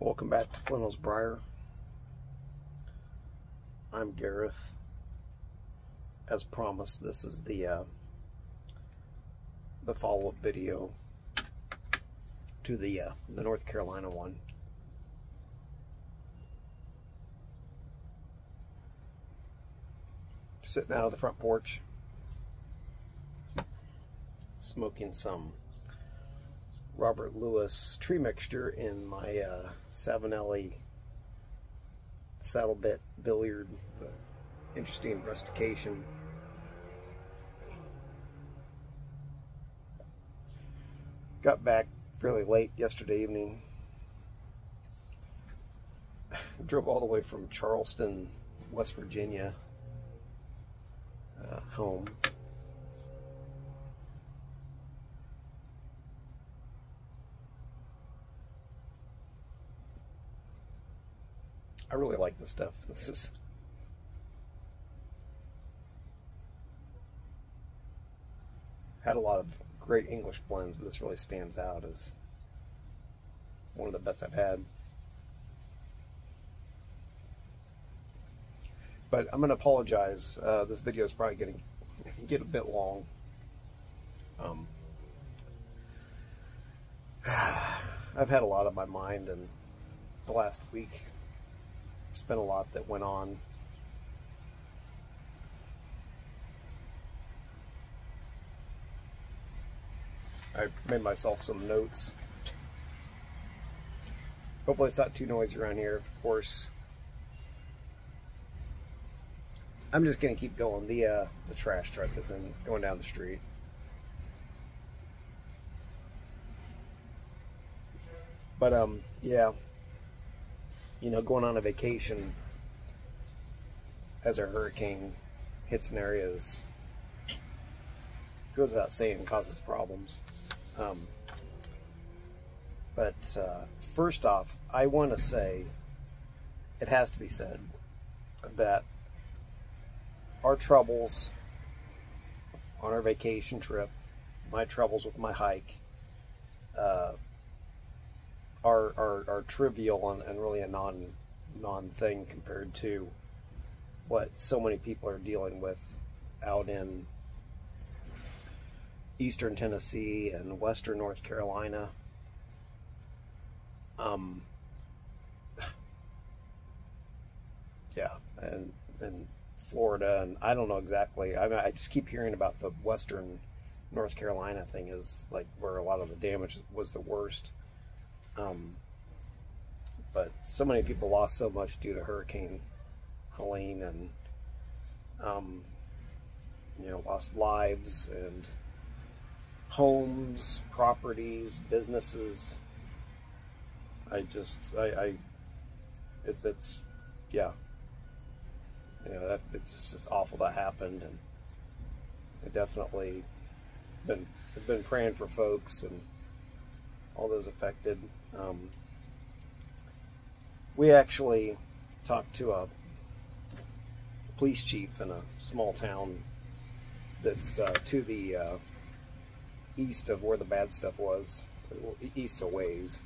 Welcome back to Flannel's Briar. I'm Gareth. As promised, this is the follow-up video to the North Carolina one. Sitting out of the front porch, smoking some Robert Lewis tree mixture in my Savinelli saddle bit billiard, the interesting rustication. Got back fairly late yesterday evening. Drove all the way from Charleston, West Virginia, home. I really like this stuff. This is had a lot of great English blends, but this really stands out as one of the best I've had. But I'm going to apologize. This video is probably going to get a bit long. I've had a lot on my mind in the last week. There's been a lot that went on. I made myself some notes. Hopefully it's not too noisy around here. Of course, I'm just gonna keep going. The trash truck is going down the street. But yeah, you know, going on a vacation as a hurricane hits an area is, goes without saying, causes problems. But first off, I want to say, it has to be said, that our troubles on our vacation trip, my troubles with my hike, are trivial and really a non thing compared to what so many people are dealing with out in eastern Tennessee and western North Carolina. Yeah, and Florida, and I don't know exactly. I just keep hearing about the western North Carolina thing is like where a lot of the damage was the worst. But so many people lost so much due to Hurricane Helene, and you know, lost lives and homes, properties, businesses. It's yeah, you know, it's just awful that happened, and I definitely have been praying for folks and all those affected. We actually talked to a police chief in a small town that's to the east of where the bad stuff was, east a ways.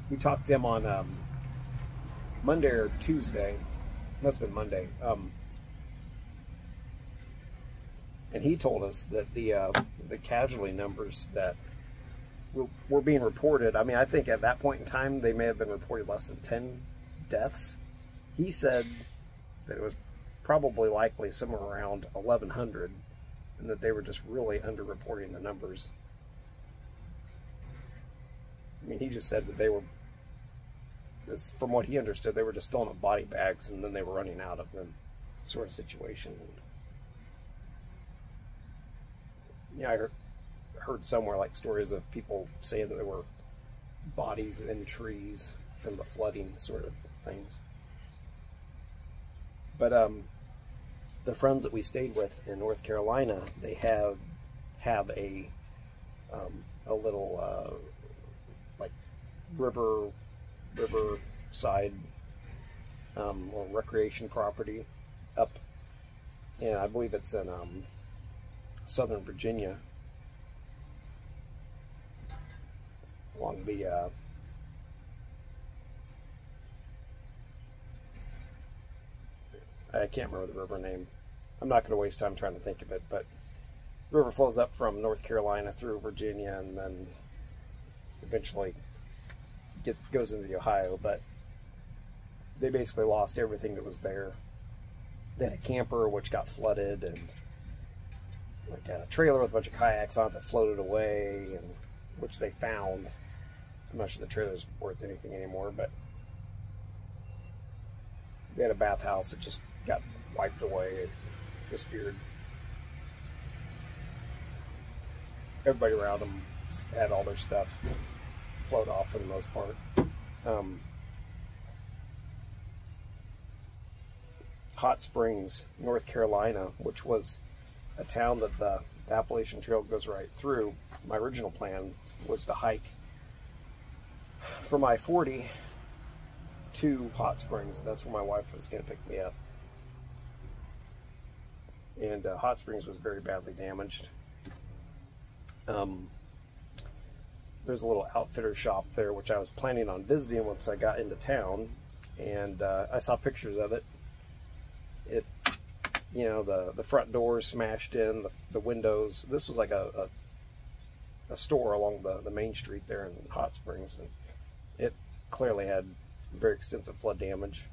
We talked to him on Monday or Tuesday. Must have been Monday. And he told us that the casualty numbers that were being reported, I mean, I think at that point in time they may have been reported less than 10 deaths. He said that it was probably likely somewhere around 1,100, and that they were just really underreporting the numbers. I mean, he just said that they were, from what he understood, they were just filling up body bags and then they were running out of them, sort of situation. Yeah, I heard somewhere like stories of people saying that there were bodies in trees from the flooding, sort of things. But the friends that we stayed with in North Carolina, they have a little like riverside or recreation property up, and I believe it's in southern Virginia, along the I can't remember the river name. I'm not going to waste time trying to think of it, but the river flows up from North Carolina through Virginia and then eventually goes into the Ohio. But they basically lost everything that was there. They had a camper which got flooded, and like a trailer with a bunch of kayaks on it that floated away, and which they found. I'm not sure the trailer's worth anything anymore, but they had a bathhouse that just got wiped away. It disappeared. Everybody around them had all their stuff float off for the most part. Hot Springs, North Carolina, which was a town that the Appalachian Trail goes right through. My original plan was to hike from I-40 to Hot Springs. That's where my wife was going to pick me up. And Hot Springs was very badly damaged. There's a little outfitter shop there, which I was planning on visiting once I got into town, and I saw pictures of it. You know, the front doors smashed in, the windows. This was like a store along the main street there in Hot Springs, and it clearly had very extensive flood damage.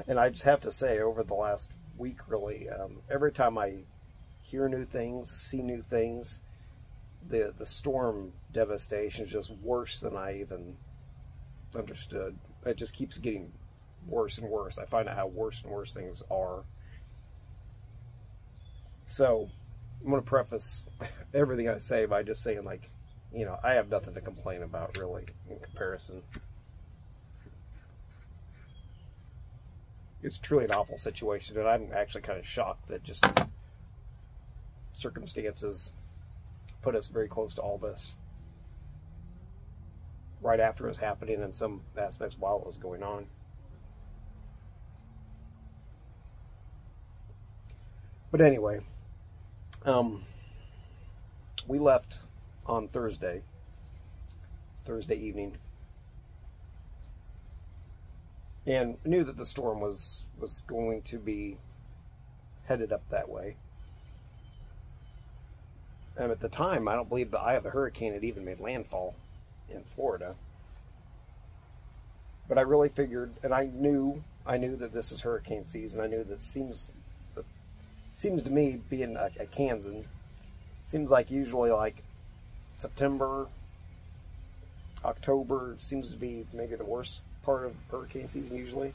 And I just have to say, over the last week, really, every time I hear new things, see new things, the storm devastation is just worse than I even understood. It just keeps getting worse and worse. I find out how worse and worse things are. So I'm going to preface everything I say by just saying, like, you know, I have nothing to complain about, really, in comparison. It's truly an awful situation, and I'm actually kind of shocked that just circumstances put us very close to all this right after it was happening, and some aspects while it was going on. But anyway, we left on Thursday evening, and knew that the storm was going to be headed up that way. And at the time, I don't believe the eye of the hurricane had even made landfall in Florida. But I really figured, and I knew that this is hurricane season. I knew that seems to me, being a Kansan, seems like usually like September, October seems to be maybe the worst part of hurricane season usually.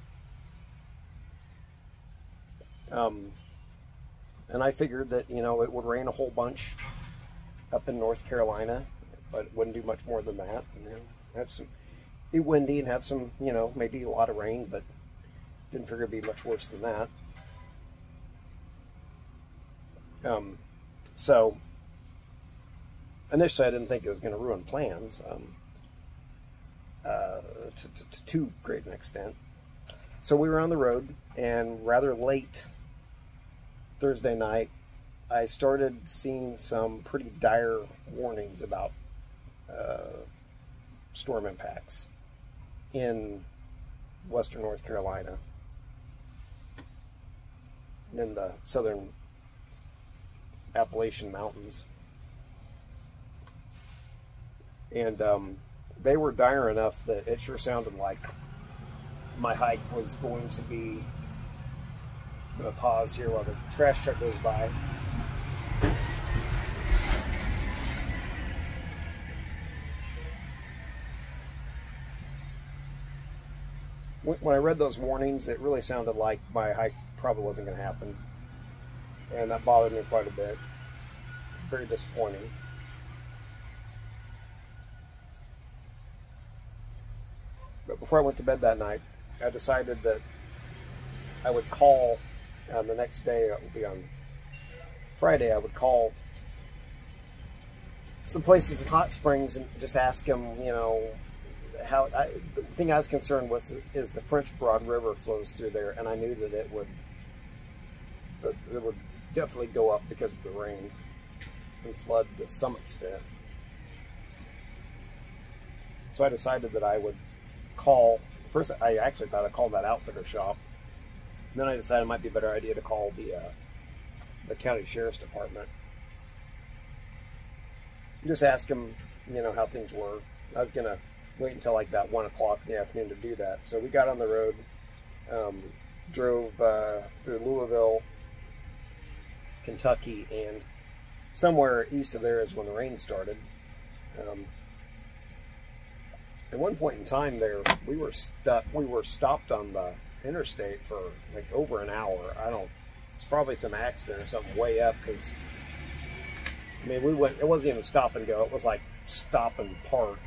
And I figured that, you know, it would rain a whole bunch up in North Carolina, but it wouldn't do much more than that. You know, be windy and have some, you know, maybe a lot of rain, but didn't figure it'd be much worse than that. So initially I didn't think it was going to ruin plans to too great an extent. So we were on the road, and rather late Thursday night, I started seeing some pretty dire warnings about storm impacts in western North Carolina and in the southern Appalachian Mountains. And they were dire enough that it sure sounded like my hike was going to be... I'm going to pause here while the trash truck goes by. When I read those warnings, it really sounded like my hike probably wasn't going to happen. And that bothered me quite a bit. It's very disappointing. But before I went to bed that night, I decided that I would call the next day. It will be on Friday. I would call some places in Hot Springs and just ask them, you know, how. The thing I was concerned with is the French Broad River flows through there, and I knew that it would definitely go up because of the rain and flood to some extent. So I decided that I would call, first I actually thought I'd call that outfitter shop. And then I decided it might be a better idea to call the county sheriff's department. Just ask them, you know, how things were. I was going to wait until like about 1 o'clock in the afternoon to do that. So we got on the road, drove through Louisville, Kentucky, and somewhere east of there is when the rain started. At one point in time there, we were stopped on the interstate for like over an hour. It's probably some accident or something way up, because I mean, it wasn't even stop and go, it was like stop and park.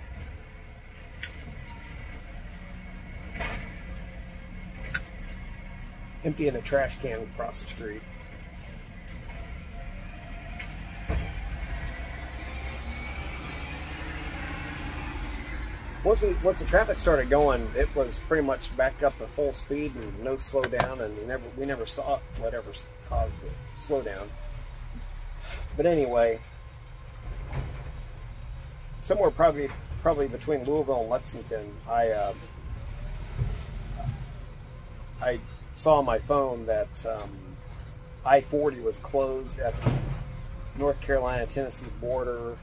Emptying a trash can across the street. Once the traffic started going, it was pretty much backed up at full speed and no slow down, and we never saw whatever caused the slowdown. But anyway, somewhere probably between Louisville and Lexington, I saw on my phone that I-40 was closed at the North Carolina-Tennessee border,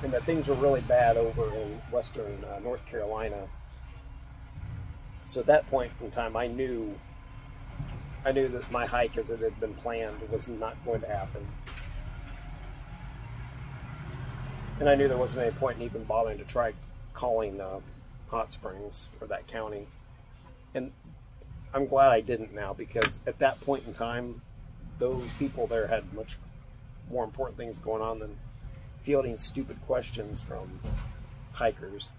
and that things were really bad over in western North Carolina. So at that point in time, I knew that my hike, as it had been planned, was not going to happen. And I knew there wasn't any point in even bothering to try calling Hot Springs or that county. And I'm glad I didn't now, because at that point in time, those people there had much more important things going on than fielding stupid questions from hikers.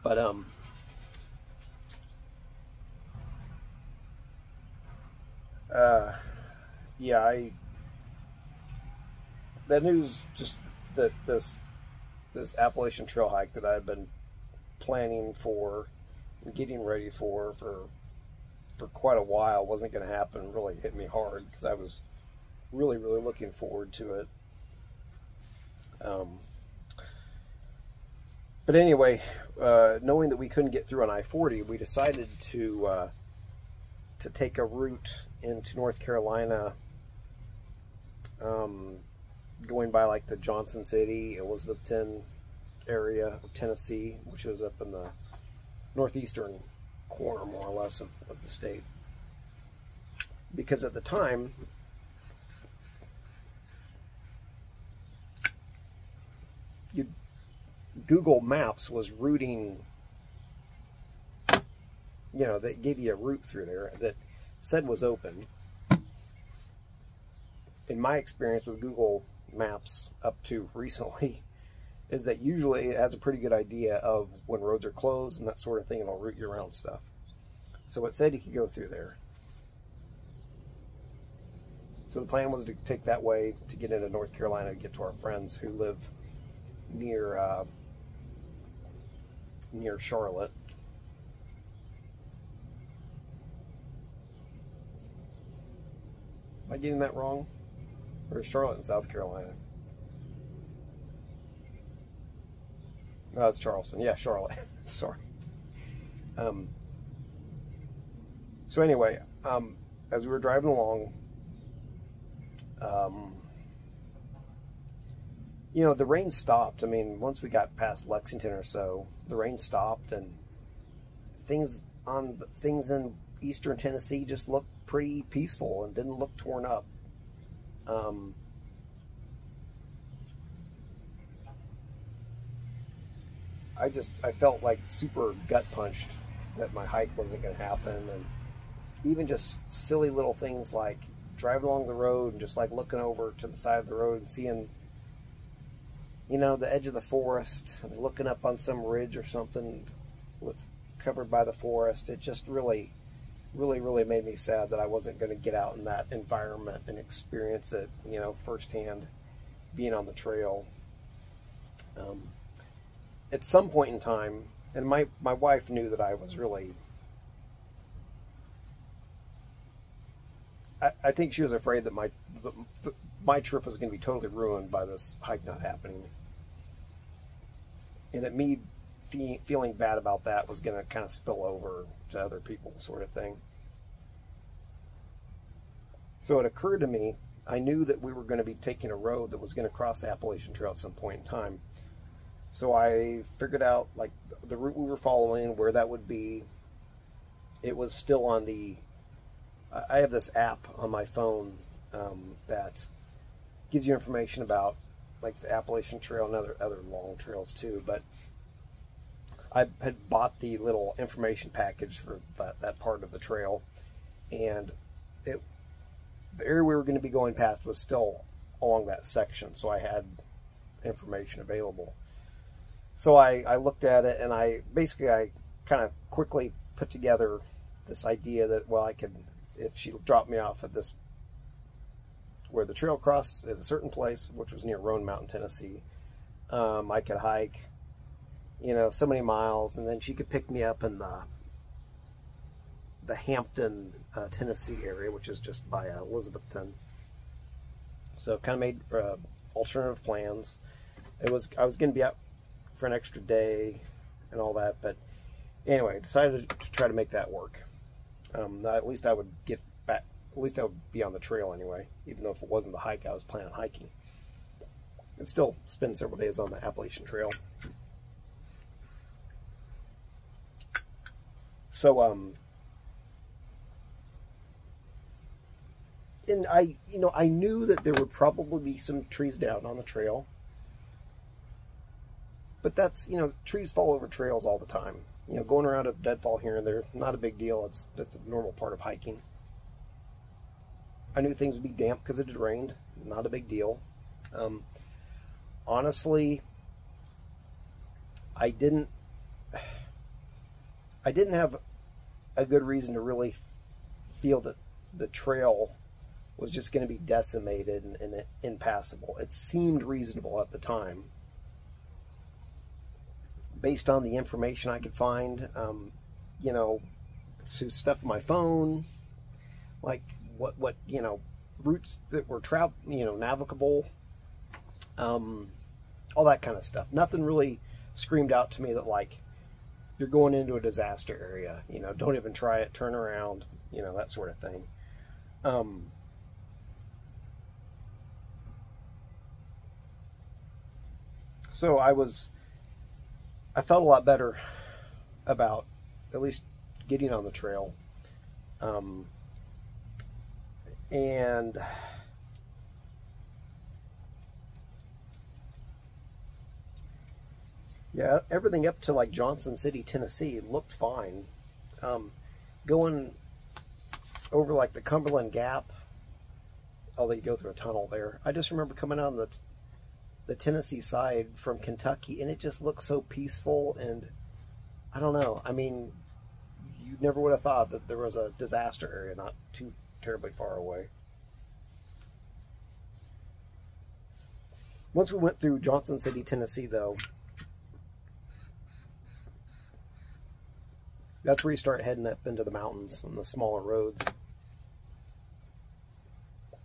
But yeah, the news just that this Appalachian Trail hike that I've been planning for and getting ready for quite a while wasn't going to happen really hit me hard, because I was really looking forward to it. But anyway, knowing that we couldn't get through on I-40, we decided to take a route into North Carolina, going by like the Johnson City, Elizabethton area of Tennessee, which was up in the northeastern corner, more or less, of the state. Because at the time, Google Maps was routing, you know, they gave you a route through there that said was open. In my experience with Google Maps up to recently, is that usually it has a pretty good idea of when roads are closed and that sort of thing, and it'll route you around stuff. So it said you could go through there. So the plan was to take that way to get into North Carolina, to get to our friends who live near Charlotte. Am I getting that wrong? Or is Charlotte in South Carolina? No, it's Charleston. Yeah, Charlotte. Sorry. So anyway, as we were driving along, you know, the rain stopped. I mean, once we got past Lexington or so, the rain stopped, and things in eastern Tennessee just looked pretty peaceful and didn't look torn up. I felt like super gut punched that my hike wasn't going to happen, and even just silly little things like driving along the road and just like looking over to the side of the road and seeing, you know, the edge of the forest, and looking up on some ridge or something covered by the forest. It just really made me sad that I wasn't going to get out in that environment and experience it, you know, firsthand, being on the trail. At some point in time, and my wife knew that I was really, I think she was afraid that my trip was going to be totally ruined by this hike not happening. And that me feeling bad about that was going to kind of spill over to other people, sort of thing. So it occurred to me, I knew that we were going to be taking a road that was going to cross the Appalachian Trail at some point in time. So I figured out like the route we were following, where that would be. It was still on the, I have this app on my phone that gives you information about like the Appalachian Trail and other long trails too. But I had bought the little information package for that part of the trail, and the area we were going to be going past was still along that section, so I had information available. So I looked at it, and I kind of quickly put together this idea that, well, I could, if she dropped me off at this, where the trail crossed at a certain place, which was near Roan Mountain, Tennessee, I could hike, so many miles, and then she could pick me up in the Hampton, Tennessee area, which is just by Elizabethton. So kind of made alternative plans. I was going to be out for an extra day and all that, but anyway, decided to try to make that work. At least I would get back. At least I would be on the trail anyway, even though if it wasn't the hike I was planning on hiking. And still spend several days on the Appalachian Trail. So, and I knew that there would probably be some trees down on the trail. But that's, trees fall over trails all the time. Going around a deadfall here and there, not a big deal. That's a normal part of hiking. I knew things would be damp because it had rained. Not a big deal. Honestly, I didn't have a good reason to really feel that the trail was just going to be decimated and impassable. It seemed reasonable at the time, based on the information I could find, through stuff on my phone, like what routes that were navigable, all that kind of stuff. Nothing really screamed out to me that like, you're going into a disaster area, don't even try it, turn around, that sort of thing. So I felt a lot better about at least getting on the trail. And yeah, everything up to like Johnson City, Tennessee looked fine. Going over like the Cumberland Gap, although you go through a tunnel there. I just remember coming on the Tennessee side from Kentucky, and it just looked so peaceful, and I don't know. I mean, you never would have thought that there was a disaster area not too terribly far away. Once we went through Johnson City, Tennessee, though, that's where you start heading up into the mountains on the smaller roads.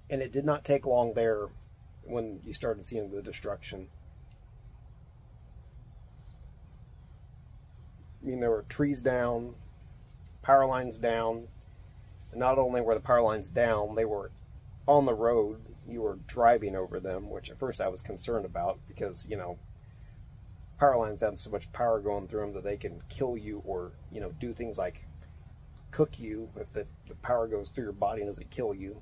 And it did not take long there when you started seeing the destruction. I mean, there were trees down, power lines down, and not only were the power lines down, they were on the road. You were driving over them, which at first I was concerned about because, power lines have so much power going through them that they can kill you or, do things like cook you if the power goes through your body and doesn't kill you.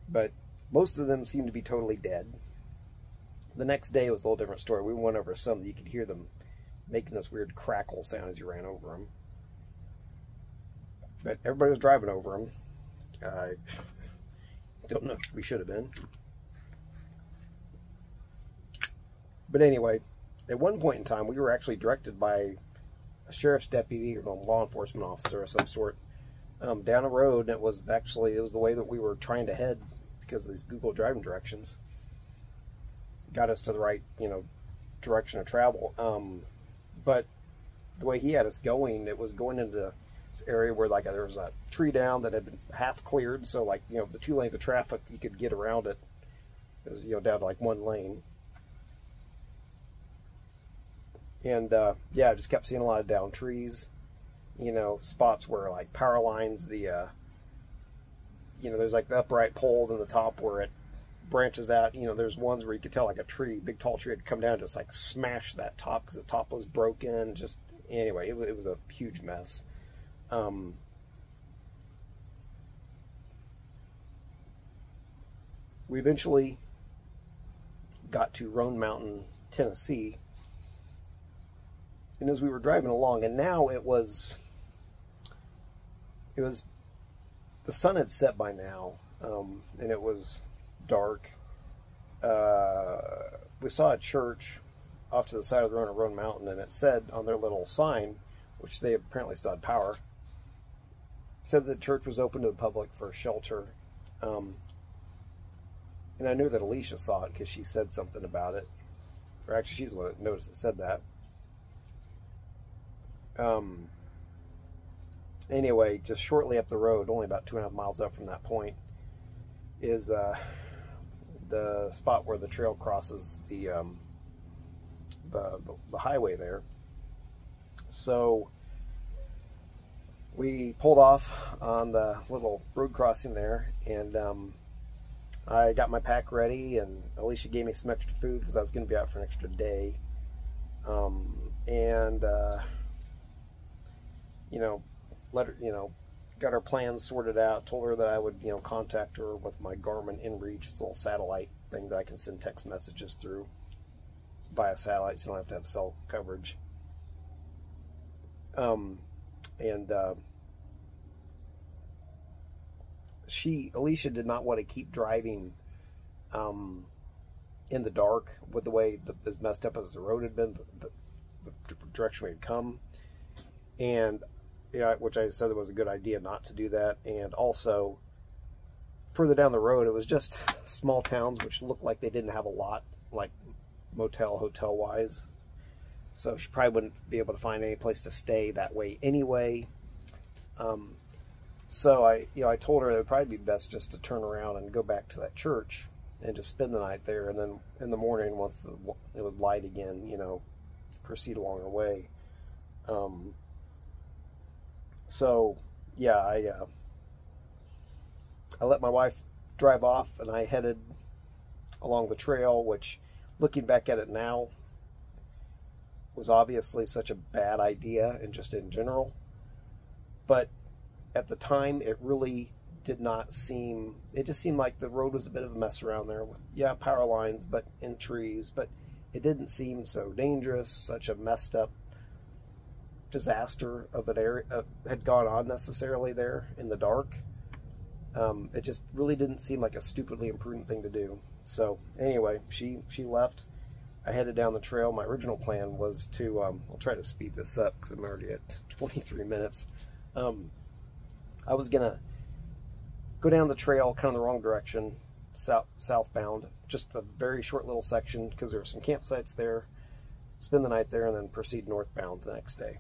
But most of them seemed to be totally dead. The next day was a little different story. We went over some that you could hear them making this weird crackle sound as you ran over them. But everybody was driving over them. I don't know if we should have been. But anyway, at one point in time, we were actually directed by a sheriff's deputy or a law enforcement officer of some sort down a road. And it was the way that we were trying to head because of these Google driving directions. Got us to the right, direction of travel. But the way he had us going, it was going into area where like there was a tree down that had been half cleared, so like, you know, the 2 lanes of traffic, you could get around it. It was, you know, down to like 1 lane. And yeah, I just kept seeing a lot of down trees, you know, spots where like power lines, the you know, there's like the upright pole in the top where it branches out. You know, there's ones where you could tell like a tree, big tall tree, had come down and just like smash that top because the top was broken. Just anyway, it was a huge mess. We eventually got to Roan Mountain, Tennessee, and as we were driving along, and now it was the sun had set by now, and it was dark. We saw a church off to the side of the road at Roan Mountain, and it said on their little sign, which they apparently still had power, said the church was open to the public for shelter. And I knew that Alicia saw it because she said something about it. Or actually, she's the one that noticed it said that. Anyway, just shortly up the road, only about 2.5 miles up from that point, is the spot where the trail crosses the highway there. So we pulled off on the little road crossing there, and I got my pack ready, and Alicia gave me some extra food because I was going to be out for an extra day. You know, let her, you know, got our plans sorted out, told her that I would, you know, contact her with my Garmin InReach. It's a little satellite thing that I can send text messages through via satellite, so I don't have to have cell coverage. Alicia did not want to keep driving in the dark with the way as messed up as the road had been, the direction we had come, and which I said it was a good idea not to do that. And also further down the road, it was just small towns which looked like they didn't have a lot, like hotel wise, so she probably wouldn't be able to find any place to stay that way anyway. So I told her it would probably be best just to turn around and go back to that church and just spend the night there, and then in the morning, once it was light again, you know, proceed along our way. So yeah, I let my wife drive off, and I headed along the trail, which, looking back at it now, was obviously such a bad idea, and just in general. But at the time, it really did not seem, it just seemed like the road was a bit of a mess around there with, yeah, power lines, but in trees, but it didn't seem so dangerous. Such a messed up disaster of an area had gone on necessarily there in the dark. It just really didn't seem like a stupidly imprudent thing to do. So anyway, she left. I headed down the trail. My original plan was to, I'll try to speed this up because I'm already at 23 minutes. I was gonna go down the trail kind of the wrong direction, southbound, just a very short little section because there were some campsites there, spend the night there, and then proceed northbound the next day.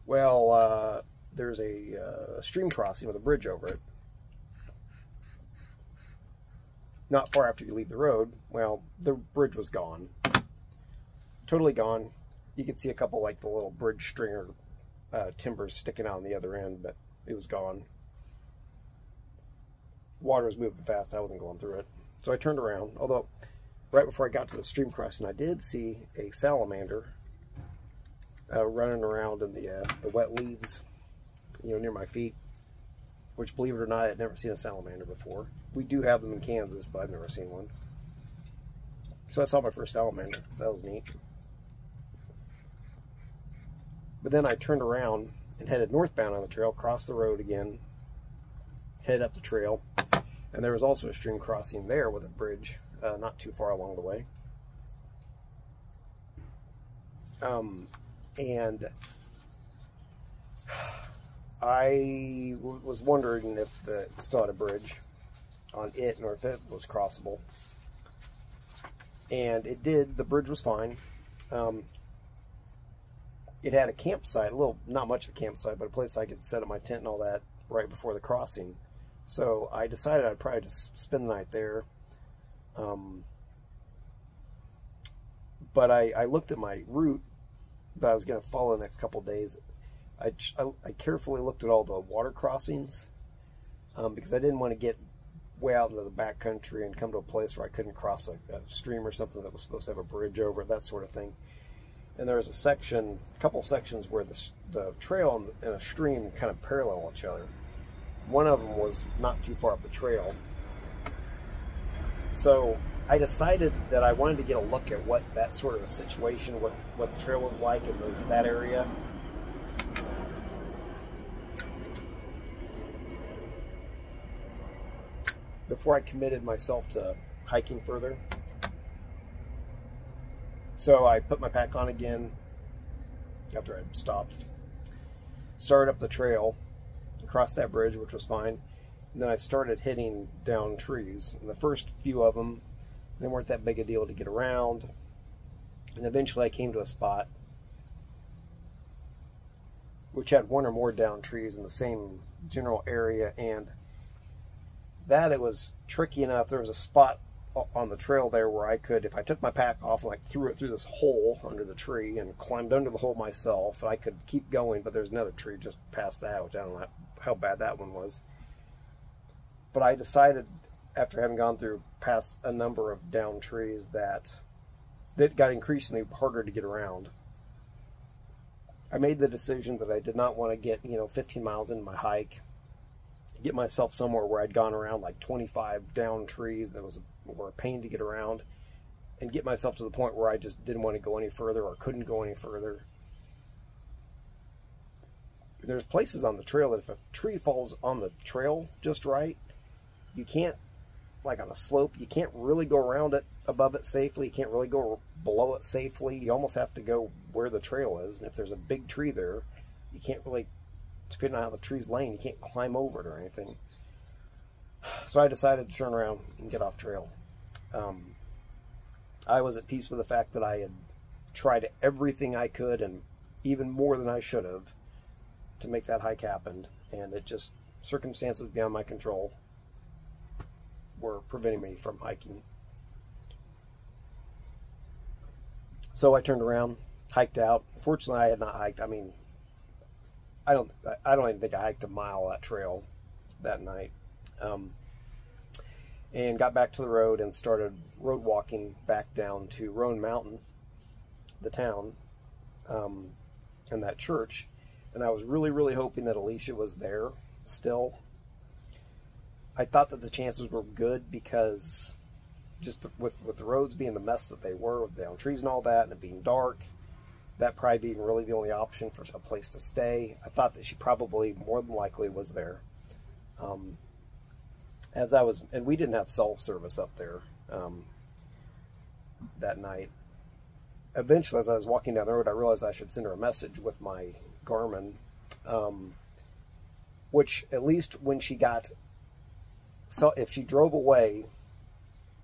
Well, there's a stream crossing with a bridge over it. Not far after you leave the road, well, the bridge was gone. Totally gone. You could see a couple, like, the little bridge stringer timbers sticking out on the other end, but it was gone. Water was moving fast. I wasn't going through it. So I turned around, although right before I got to the stream crossing, I did see a salamander running around in the wet leaves, you know, near my feet, which, believe it or not, I had never seen a salamander before. We do have them in Kansas, but I've never seen one. So I saw my first salamander, so that was neat. But then I turned around and headed northbound on the trail, crossed the road again, headed up the trail, and there was also a stream crossing there with a bridge not too far along the way. And I was wondering if it still had a bridge on it, or if it was crossable. And it did. The bridge was fine. it had a campsite, a little, not much of a campsite, but a place I could set up my tent and all that right before the crossing. So I decided I'd probably just spend the night there. But I looked at my route that I was going to follow the next couple of days. I carefully looked at all the water crossings because I didn't want to get way out into the back country and come to a place where I couldn't cross a stream or something that was supposed to have a bridge over it, that sort of thing. And there was a couple sections where the trail and a stream kind of parallel each other. One of them was not too far up the trail. So I decided that I wanted to get a look at what that sort of a situation, what the trail was like in that area. Before I committed myself to hiking further. So I put my pack on again after I'd stopped. Started up the trail, across that bridge, which was fine. And then I started hitting down trees. And the first few of them, they weren't that big a deal to get around. And eventually I came to a spot which had one or more down trees in the same general area, and that it was tricky enough. There was a spot on the trail there where I could, if I took my pack off and like threw it through this hole under the tree and climbed under the hole myself, I could keep going, but there's another tree just past that, which I don't know how bad that one was. But I decided, after having gone through past a number of down trees, that it got increasingly harder to get around. I made the decision that I did not want to get, 15 miles into my hike, get myself somewhere where I'd gone around like 25 down trees that were a pain to get around, and get myself to the point where I just didn't want to go any further or couldn't go any further. There's places on the trail that if a tree falls on the trail just right, you can't, like on a slope, you can't really go around it, above it safely. You can't really go below it safely. You almost have to go where the trail is. And if there's a big tree there, you can't really, depending on how the tree's laying, you can't climb over it or anything. So I decided to turn around and get off trail. I was at peace with the fact that I had tried everything I could, and even more than I should have, to make that hike happen. And it just, circumstances beyond my control were preventing me from hiking. So I turned around, hiked out. Fortunately, I had not hiked. I mean, I don't even think I hiked a mile of that trail that night. And got back to the road and started road walking back down to Roan Mountain, the town, and that church. And I was really, really hoping that Alicia was there still. I thought that the chances were good because just with the roads being the mess that they were, with down trees and all that, and it being dark, that probably being really the only option for a place to stay, I thought that she probably, more than likely, was there. And we didn't have cell service up there that night. Eventually, as I was walking down the road, I realized I should send her a message with my Garmin, which at least when she got, so if she drove away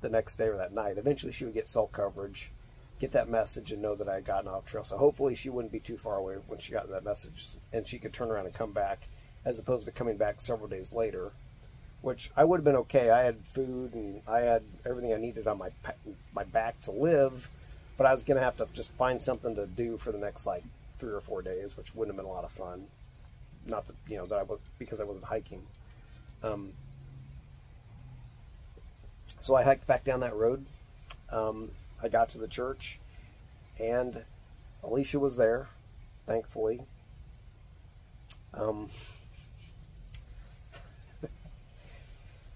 the next day or that night, eventually she would get cell coverage, get that message, and know that I had gotten off trail. So hopefully she wouldn't be too far away when she got that message, and she could turn around and come back, as opposed to coming back several days later, which I would have been okay. I had food and I had everything I needed on my back to live, but I was going to have to just find something to do for the next like 3 or 4 days, which wouldn't have been a lot of fun. Not that, that I was, because I wasn't hiking. So I hiked back down that road. I got to the church, and Alicia was there, thankfully.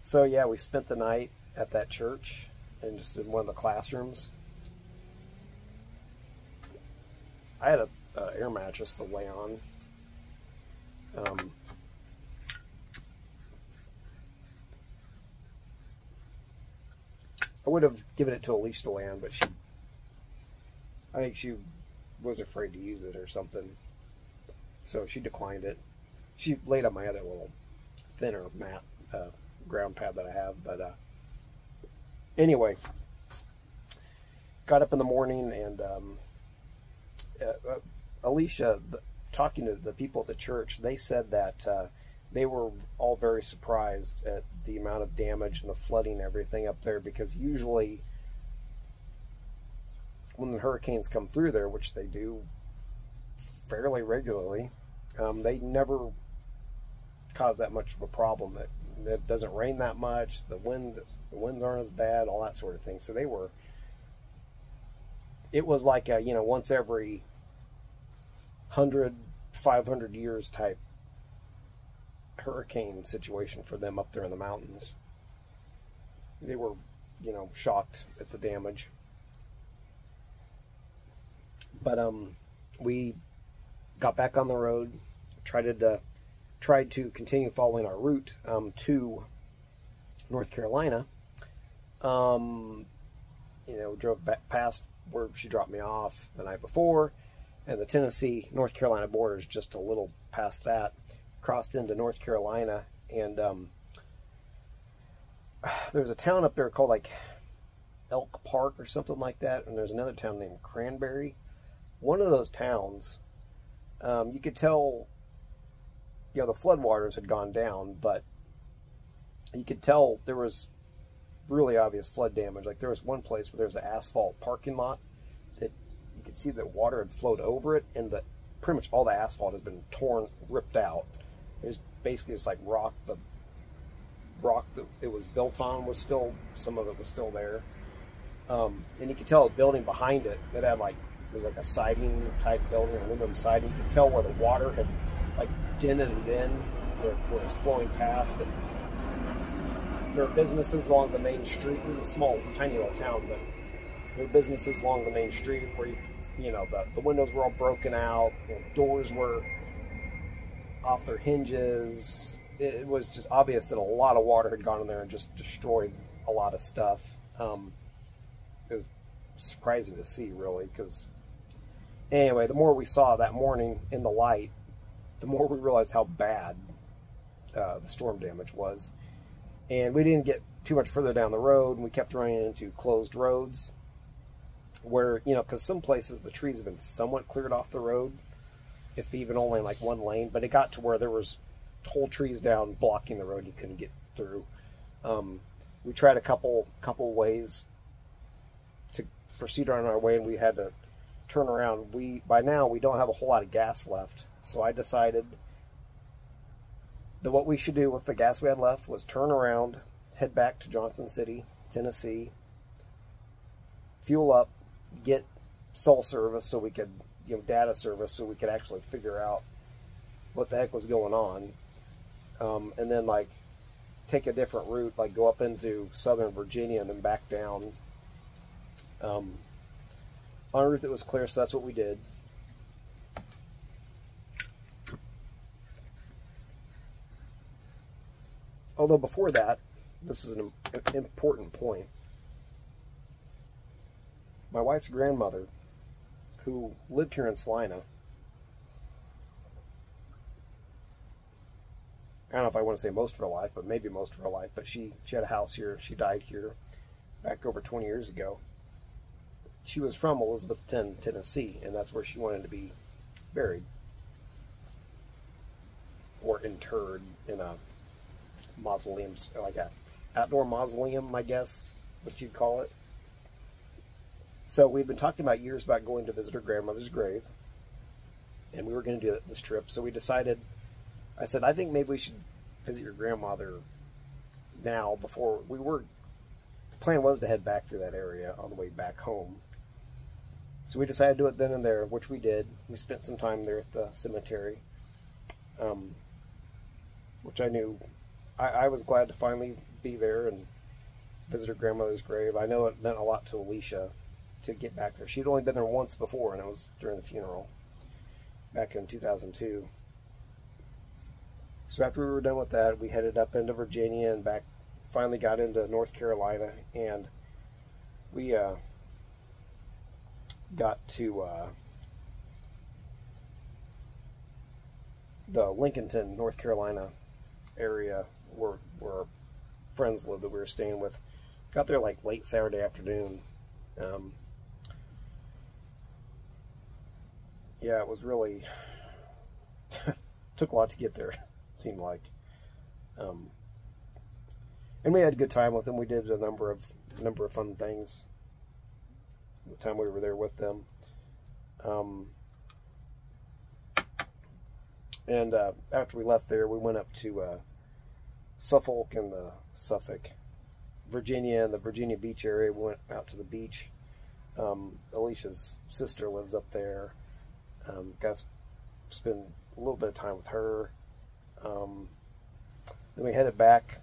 So yeah, we spent the night at that church and just in one of the classrooms. I had a air mattress to lay on. I would have given it to Alicia to lay on, but I think she was afraid to use it or something. So she declined it. She laid on my other little thinner mat, ground pad that I have. But anyway, got up in the morning and Alicia, talking to the people at the church, they said that they were all very surprised at the amount of damage and the flooding and everything up there, because usually when the hurricanes come through there, which they do fairly regularly, they never cause that much of a problem. It doesn't rain that much, the winds aren't as bad, all that sort of thing. So it was like a, once every 100, 500 years type hurricane situation for them up there in the mountains. They were, shocked at the damage. But we got back on the road, tried to continue following our route to North Carolina. Drove back past where she dropped me off the night before, and the Tennessee-North Carolina border is just a little past that. Crossed into North Carolina, and there's a town up there called like Elk Park or something like that, and there's another town named Cranberry. One of those towns, you could tell, the floodwaters had gone down, but you could tell there was really obvious flood damage. Like there was one place where there was an asphalt parking lot that you could see that water had flowed over it, and that pretty much all the asphalt had been ripped out. It was basically just like rock. The rock that it was built on was still, some of it was still there. And you could tell a building behind it that had it was like a siding type building, aluminum siding. You could tell where the water had like dented it in, where it was flowing past. And there are businesses along the main street. This is a small, tiny little town, but there are businesses along the main street where the windows were all broken out, doors were off their hinges. It was just obvious that a lot of water had gone in there and just destroyed a lot of stuff. It was surprising to see, really, because anyway, the more we saw that morning in the light, the more we realized how bad the storm damage was. And we didn't get too much further down the road, and we kept running into closed roads where, because some places the trees have been somewhat cleared off the road, if even only like one lane, but it got to where there was whole trees down blocking the road, you couldn't get through. We tried a couple ways to proceed on our way, and we had to turn around. By now we don't have a whole lot of gas left, so I decided that what we should do with the gas we had left was turn around, head back to Johnson City, Tennessee, fuel up, get cell service so we could, data service so we could actually figure out what the heck was going on, and then take a different route, go up into southern Virginia and then back down on a route that was clear. So that's what we did. Although before that, this is an important point. My wife's grandmother, who lived here in Salina, I don't know if I want to say most of her life, but maybe most of her life, but she had a house here. She died here back over 20 years ago. She was from Elizabethton, Tennessee, and that's where she wanted to be buried or interred, in a mausoleum, like a outdoor mausoleum, I guess, what you'd call it. So we've been talking about years about going to visit her grandmother's grave, and we were going to do this trip. So we decided, I said, I think maybe we should visit your grandmother now before we were, the plan was to head back through that area on the way back home. So we decided to do it then and there, which we did. We spent some time there at the cemetery, which I knew, I was glad to finally be there and visit her grandmother's grave. I know it meant a lot to Alicia to get back there. She'd only been there once before, and it was during the funeral back in 2002. So after we were done with that, we headed up into Virginia and back, finally got into North Carolina, and we got to the Lincolnton, North Carolina area where friends lived that we were staying with. Got there late Saturday afternoon. yeah, it was really took a lot to get there. Seemed like, and we had a good time with them. We did a number of fun things the time we were there with them. And after we left there, we went up to Suffolk and the Suffolk, Virginia, and the Virginia Beach area. We went out to the beach. Alicia's sister lives up there. Got to spend a little bit of time with her. Then we headed back,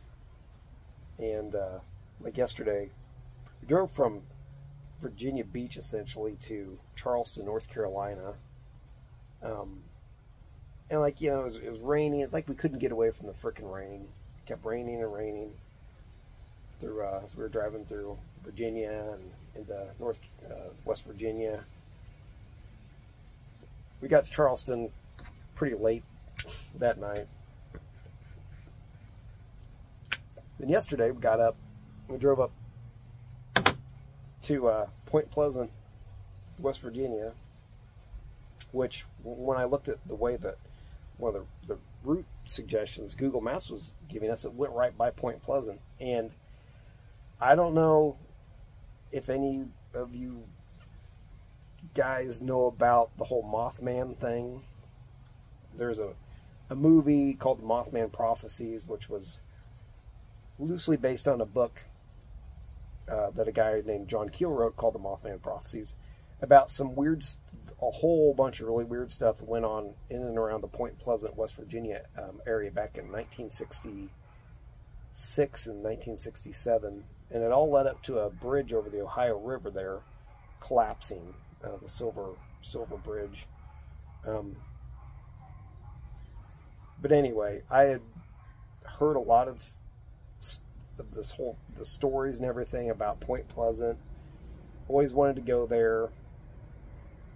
and like yesterday, we drove from Virginia Beach essentially to Charleston, North Carolina. And like, you know, it was raining. It's like we couldn't get away from the frickin' rain. It kept raining and raining through as we were driving through Virginia and into West Virginia. We got to Charleston pretty late that night. Then yesterday we got up, we drove up to Point Pleasant, West Virginia, which when I looked at the way that one of the route suggestions Google Maps was giving us, it went right by Point Pleasant. And I don't know if any of you guys know about the whole Mothman thing. There's a movie called The Mothman Prophecies, which was loosely based on a book that a guy named John Keel wrote called The Mothman Prophecies, about some a whole bunch of really weird stuff that went on in and around the Point Pleasant, West Virginia area back in 1966 and 1967. And it all led up to a bridge over the Ohio River there collapsing, the Silver Bridge. But anyway, I had heard a lot of the stories and everything about Point Pleasant. Always wanted to go there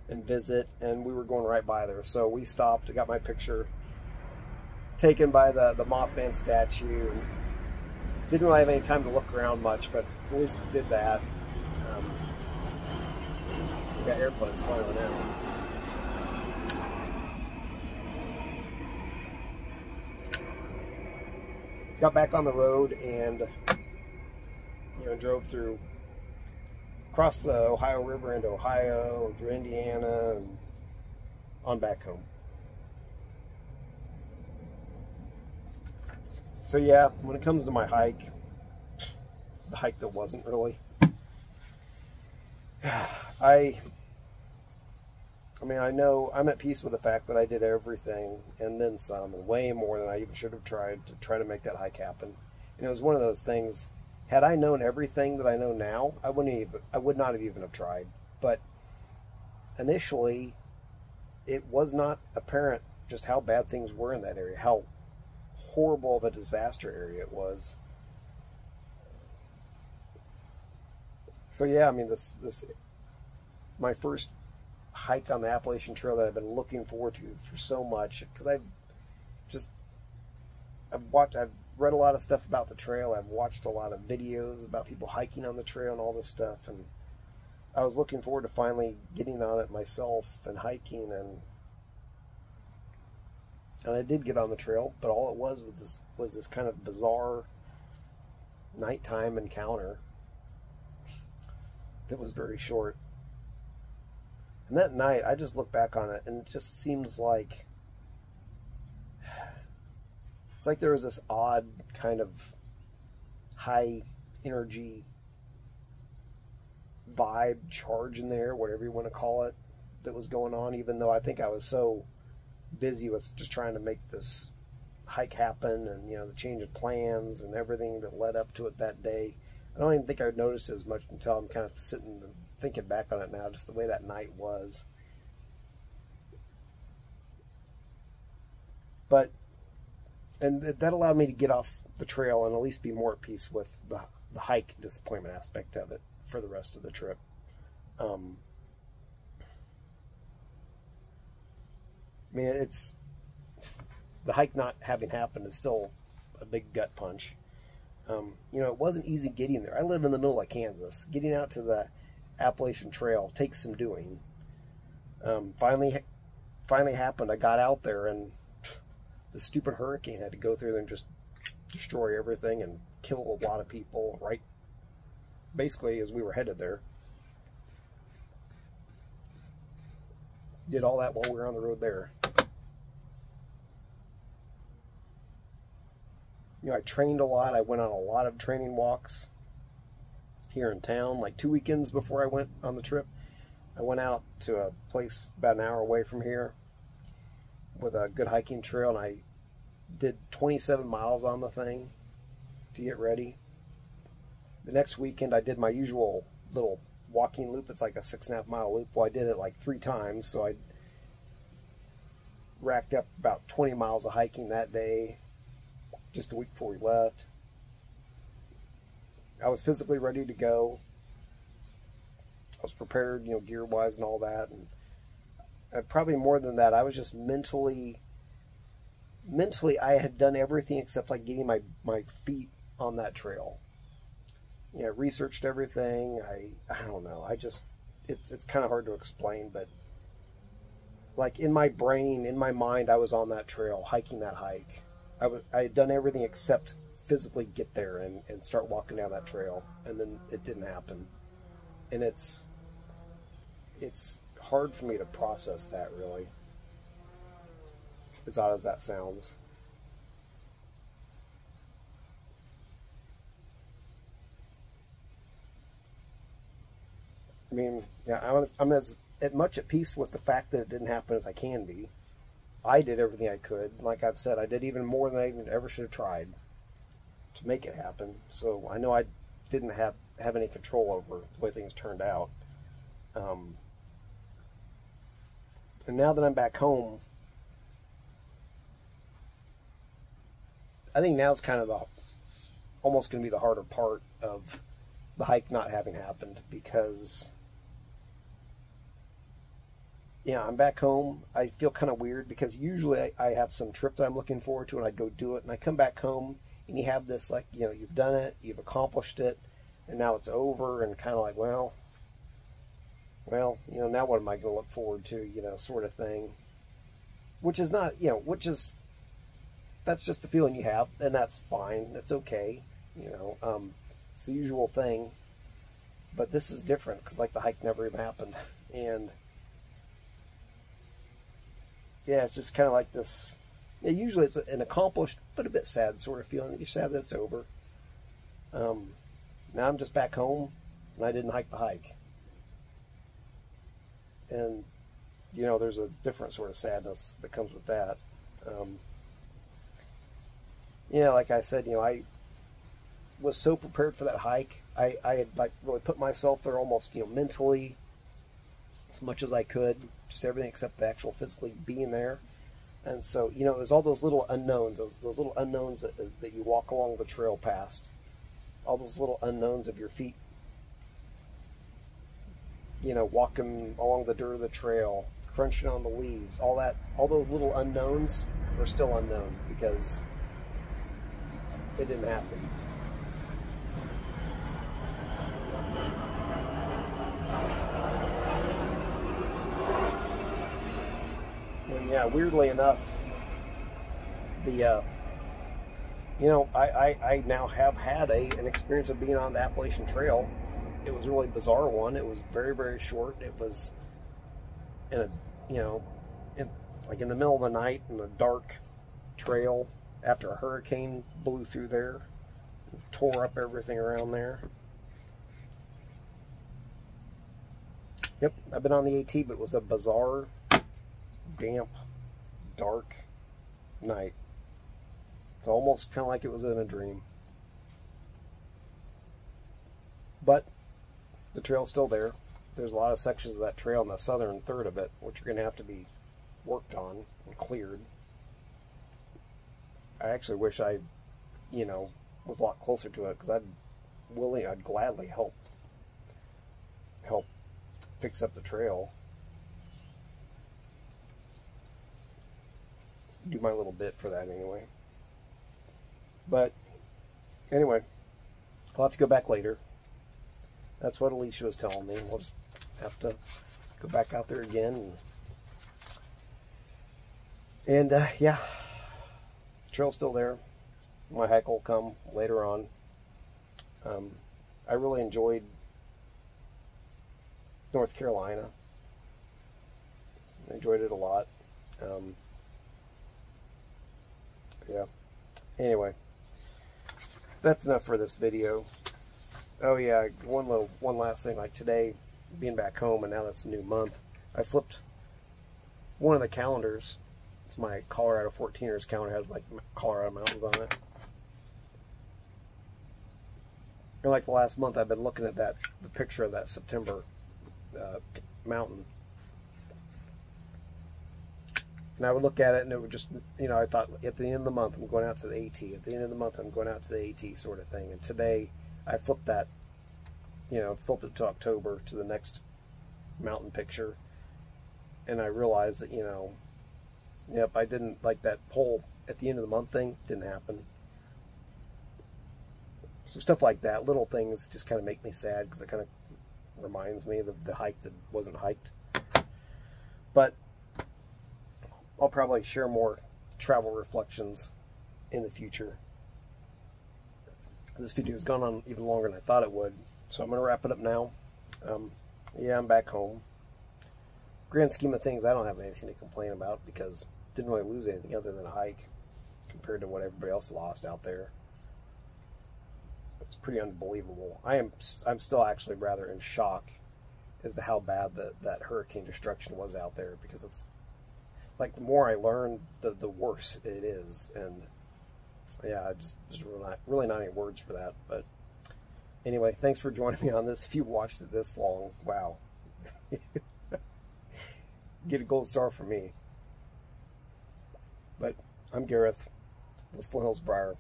and visit, and we were going right by there, so we stopped. I got my picture taken by the Mothman statue. Didn't really have any time to look around much, but at least did that. We got airplanes flying now. Got back on the road and, you know, drove across the Ohio River into Ohio and through Indiana and on back home. So yeah, when it comes to my hike, the hike that wasn't really, I mean, I know I'm at peace with the fact that I did everything and then some, and way more than I even should have tried to try to make that hike happen. And it was one of those things, had I known everything that I know now, I would not have even have tried. But initially, it was not apparent just how bad things were in that area, how horrible of a disaster area it was. So yeah, I mean, this my first hike on the Appalachian Trail that I've been looking forward to for so much, because I've read a lot of stuff about the trail. I've watched a lot of videos about people hiking on the trail and all this stuff, and I was looking forward to finally getting on it myself and hiking, and I did get on the trail, but all it was this kind of bizarre nighttime encounter that was very short. And that night, I just look back on it, and it just seems like it's like there was this odd kind of high energy vibe, charge in there, whatever you want to call it, that was going on, even though I think I was so busy with just trying to make this hike happen, and, you know, the change of plans and everything that led up to it that day. I don't even think I noticed as much until I'm kind of sitting and thinking back on it now, just the way that night was. But, and that allowed me to get off the trail and at least be more at peace with the hike disappointment aspect of it for the rest of the trip. I mean, it's, the hike not having happened is still a big gut punch. You know, it wasn't easy getting there. I live in the middle of Kansas. Getting out to the Appalachian Trail takes some doing. Finally finally happened, I got out there and the stupid hurricane had to go through there and just destroy everything and kill a lot of people right basically as we were headed there. Did all that while we were on the road there. You know, I trained a lot. I went on a lot of training walks here in town. Like 2 weekends before I went on the trip, I went out to a place about an hour away from here with a good hiking trail, and I did 27 miles on the thing to get ready. The next weekend I did my usual little walking loop. It's like a 6.5 mile loop. Well, I did it like 3 times, so I racked up about 20 miles of hiking that day, just a week before we left. I was physically ready to go. I was prepared, you know, gear-wise and all that. And probably more than that, I was just mentally, I had done everything except like getting my feet on that trail. You know, researched everything. I don't know. It's kind of hard to explain, but like in my brain, in my mind, I was on that trail, hiking that hike. I had done everything except physically get there and start walking down that trail, and then it didn't happen. And it's hard for me to process that, really, as odd as that sounds. I mean, yeah, I'm as much at peace with the fact that it didn't happen as I can be. I did everything I could. Like I've said, I did even more than I even ever should have tried to make it happen. So I know I didn't have any control over the way things turned out. And now that I'm back home, I think now it's kind of almost going to be the harder part of the hike not having happened, because yeah, I'm back home. I feel kind of weird because usually I have some trip that I'm looking forward to and I go do it, and I come back home and you have this, like, you know, you've done it, you've accomplished it, and now it's over, and kind of like, well, you know, now what am I going to look forward to, you know, sort of thing. Which is not, you know, that's just the feeling you have, and that's fine. That's okay, you know. It's the usual thing. But this is different because, like, the hike never even happened. And yeah, it's just kind of like this. Yeah, usually it's an accomplished but a bit sad sort of feeling. You're sad that it's over. Now I'm just back home, and I didn't hike the hike. And, you know, there's a different sort of sadness that comes with that. Yeah, like I said, you know, I was so prepared for that hike. I had, like, really put myself there almost, you know, mentally as much as I could. Just everything except the actual physically being there. And so, you know, there's all those little unknowns, those little unknowns that you walk along the trail past. All those little unknowns of your feet, you know, walking along the dirt of the trail, crunching on the leaves, all that, all those little unknowns are still unknown because it didn't happen. And yeah, weirdly enough, you know, I now have had an experience of being on the Appalachian Trail. It was a really bizarre one. It was very, very short. It was in a, you know, like in the middle of the night in a dark trail after a hurricane blew through there and tore up everything around there. Yep, I've been on the AT, but it was a bizarre, damp, dark night. It's almost kind of like it was in a dream. But the trail's still there. There's a lot of sections of that trail in the southern third of it, which are going to have to be worked on and cleared. I actually wish I, you know, was a lot closer to it, because I'd gladly help fix up the trail. Do my little bit for that anyway. But anyway, I'll have to go back later. That's what Alicia was telling me. We'll just have to go back out there again and And yeah, the trail's still there. My hike will come later on. I really enjoyed North Carolina. I enjoyed it a lot. Yeah. Anyway, that's enough for this video. Oh yeah, one last thing. Like today, being back home, and now that's a new month, I flipped one of the calendars. It's my Colorado 14ers calendar. It has like Colorado mountains on it. And like the last month, I've been looking at the picture of that September mountain. And I would look at it, and it would just, I thought at the end of the month, I'm going out to the AT. At the end of the month, I'm going out to the AT sort of thing. And today, I flipped that, flipped it to October, to the next mountain picture. And I realized that, yep, I didn't like that poll at the end of the month thing. Didn't happen. So stuff like that, little things just kind of make me sad, because it kind of reminds me of the hike that wasn't hiked. But I'll probably share more travel reflections in the future. This video has gone on even longer than I thought it would, so I'm going to wrap it up now. Yeah, I'm back home. Grand scheme of things, I don't have anything to complain about, because I didn't really lose anything other than a hike compared to what everybody else lost out there. It's pretty unbelievable. I'm still actually rather in shock as to how bad that hurricane destruction was out there, because it's like the more I learn, the worse it is. And yeah, just really not any words for that. But anyway, thanks for joining me on this. If you watched it this long, wow. Get a gold star from me. But I'm Gareth with Foothills Briar.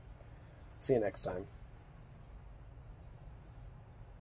See you next time.